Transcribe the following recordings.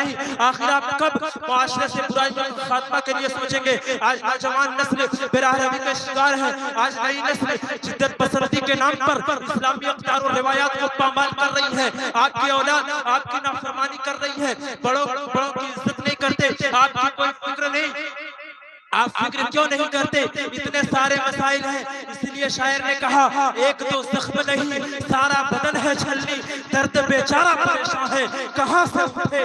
नहीं। आखिर आप कब मुआशरे से बुराई के खात्मा के लिए सोचेंगे? आज नौजवान नस्ल बेराहरवी का शिकार है। आज नई नस्ल जिद्दत पसंदी के नाम पर इस्लामी अख्तार और रिवायात को पामाल कर रही है। आपकी औलाद आपकी नाफरमानी कर रही है। बड़ों की इज्जत नहीं करते, आपकी कोई फिक्र नहीं। आप फिक्र क्यों नहीं करते? इतने सारे मसाइल हैं। इसलिए शायर ने कहा, एक तो जख्म नहीं सारा बदन है छलनी, दर्द बेचारा परेशान है कहाँ से उठे।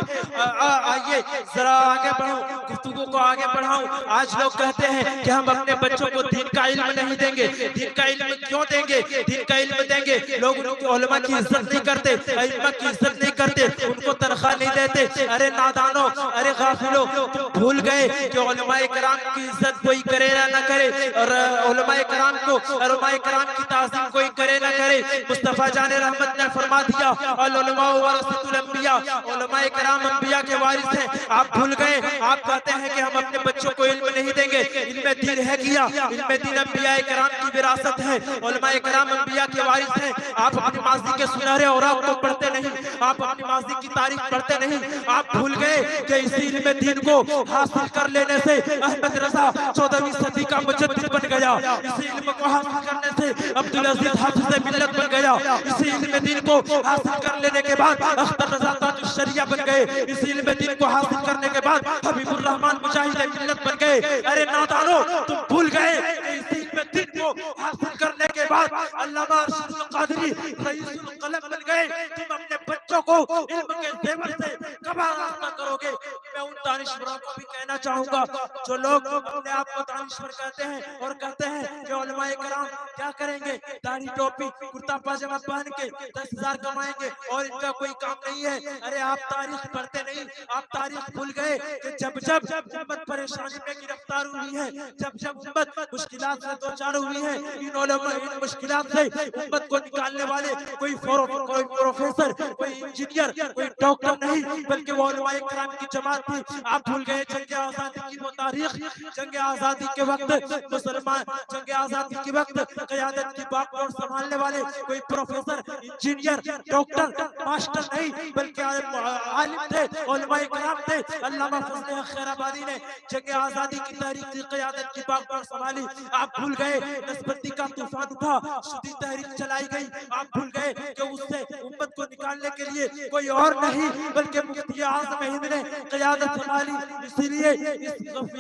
आइए जरा आगे बढ़ो, गुफ्तगू को आगे बढ़ाऊं। आज लोग कहते हैं कि हम अपने बच्चों को दीन का इल्म नहीं देंगे। दीन का इल्म क्यों देंगे? दीन का इल्म देंगे, लोग उनके उलमा की इज्जत नहीं करते, इल्म की इज्जत नहीं करते, उनको तनख्वाह नहीं देते। अरे नादानो, अरे गाफिलो, तुम भूल गए कि उलमा इकराम की इज्जत कोई करे ना न करे, और उलमाए कराम को, उलमाए कराम की ताज़ीम कोई करे ना करे। मुस्तफा जान रहमत ने फरमा दिया, अल उलमा वरसतुल अंबिया, उलमाए कराम अंबिया के वारिस हैं। आप भूल गए। आप कहते हैं कि हम अपने बच्चों को इल्म नहीं देंगे। इल्म दीन है किया, इल्म दीन अंबिया कराम की विरासत है, उलमाए कराम अंबिया के वारिस हैं। आप अपनी माज़ी के सुनहरे औरात को पढ़ते नहीं, आप अपनी माज़ी की तारीख पढ़ते नहीं। आप भूल गए कि इसी इल्म दीन को हासिल कर लेने से अहमद रज़ा 14वीं सदी का मुजद्दिद बन गया। इसी इल्म को हासिल करने से अब्दुल अजीज हाफिज़ मिल्लत बन गया। इसी इल्म दीन को हासिल कर लेने के बाद अख्तर रज़ा ताजुश शरिया बन गए। इसी इल्म दीन को हासिल करने के बाद हबीबुर रहमान मुजाहिद मिल्लत बन गए। अरे नादानो, तुम भूल गए इसी इल्म दीन को हासिल करने के बाद अल्लामा अरशदुल क़ादरी रईसुल क़लम बन गए। तुम अपने बच्चों को इल्म के ज़ेवर से कब आरास्ता करोगे? मैं उन दानिश्वरों को भी कहना चाहूंगा जो लोग अपने आप को दानिश्वर कहते हैं और कहते हैं कि उलमाए कराम क्या करेंगे, दाढ़ी टोपी कुर्ता पाजामा पहन के 10,000 कमाएंगे और इनका कोई काम नहीं है। अरे आप तारीख पढ़ते नहीं, आप तारीख भूल गए कि जब जब उम्मत परेशानी में गिरफ्तार हुई है, जब जब उम्मत मुश्किलात से दो चार हुई है, इन मुश्किलात से उम्मत को निकालने वाले कोई प्रोफेसर, कोई इंजीनियर, कोई डॉक्टर नहीं, बल्कि वो उलमाए कराम की जमात थी। आप भूल गए जंग आजादी की वो तारीख, जंग आजादी के वक्त मुसलमान, जंग आजादी के वक्त क़यादत की बागडोर संभालने वाले कोई प्रोफेसर, इंजीनियर, डॉक्टर, मास्टर नहीं, बल्कि आलिम थे, उलमाए कराम थे। अल्लामा फज़ल खैराबादी ने जंग आजादी की तहरीक की क़यादत की बागडोर संभाली। आप भूल गए नस्बती का तूफान उठा, शुद्धी तहरीक चलाई गई। आप भूल गए कि उससे उम्मत को निकालने के लिए कोई और नहीं बल्कि मुफ्ती आज़म हिंद ने क़यादत संभाली। इसीलिए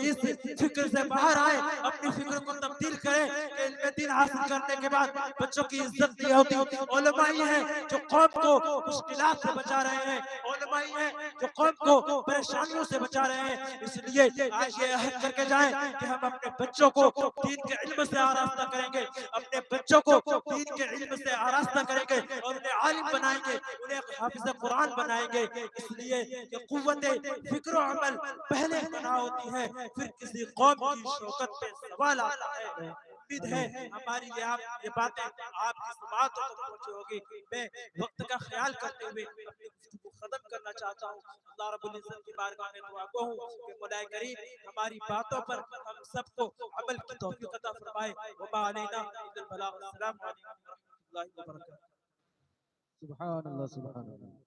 इस फिक्र से बाहर आए, अपनी फिक्र को तब्दील करें कि इल्म दीन हासिल करने के बाद बच्चों की इज्जत नहीं होती। उलमा ही हैं जो कौम को मुश्किलात से बचा रहे हैं, उलमा ही हैं जो कौम को परेशानियों से बचा रहे हैं। इसलिए आज ये अहद करके जाएं कि हम अपने बच्चों को दीन के इल्म से आरास्ता करेंगे, अपने बच्चों को दीन के इल्म से आरास्ता करेंगे और उन्हें आलिम बनाएंगे, उन्हें हाफिज़ कुरान बनाएंगे। इसलिए ये कुव्वते फिक्र और अमल पहले बना होती है, फिर किसी कौम की शौकत पे सवाल आता है। उम्मीद है हमारी ये बातें आपकी समाअतों तक पहुंची होगी। मैं वक्त का ख्याल करते हुए अपनी गुफ्तगू खत्म करना चाहता हूँ। अल्लाह रब्बुल इज्जत की बारगाह में दुआ गो हूँ कि मौला करीम हमारी बातों पर हम सबको अमल की तौफीक अता फरमाए। वमा अलैना इल्लल बलाग। अस्सलामु अलैकुम व रहमतुल्लाहि व बरकातहू। सुभान अल्लाह, सुभान अल्लाह।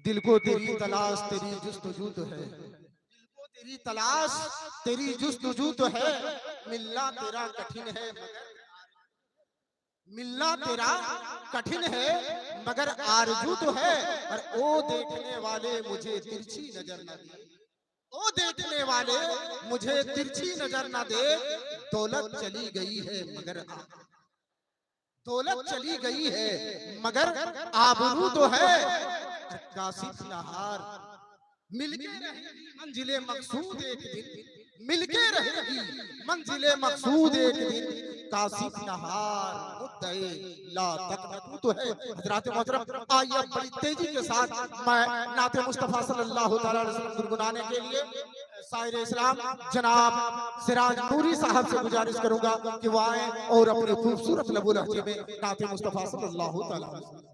दिल को तेरी तलाश तेरी जुस्तजू तो है, दिल को तेरी तलाश तेरी जुस्तजू तो है, मिलना तेरा कठिन है मिलना तेरा कठिन है मगर आरजू तो है। और ओ देखने वाले मुझे तिरछी नजर न दे, ओ देखने वाले मुझे तिरछी नजर न दे, दौलत चली गई है मगर दौलत चली गई है मगर आबरू तो है। काशिफ नहार मिलके रहेगी मंजिले मकसूद एक दिन, मिलके रहेगी मंजिले मकसूद एक दिन, काशिफ नहार मुद्दे ला तकनतू तो है। हज़रात मोहतरम, आइए बड़ी तेजी के साथ मैं नाते मुस्तफ़ा सल्लल्लाहु अलैहि वसल्लम गुनगुनाने के लिए शायर इस्लाम जनाब सिराज नूरी साहब से गुजारिश करूंगा कि वो आए और अपने खूबसूरत लबो लहजे में नाते मुस्तफ़ा सल्लल्लाहु अलैहि वसल्लम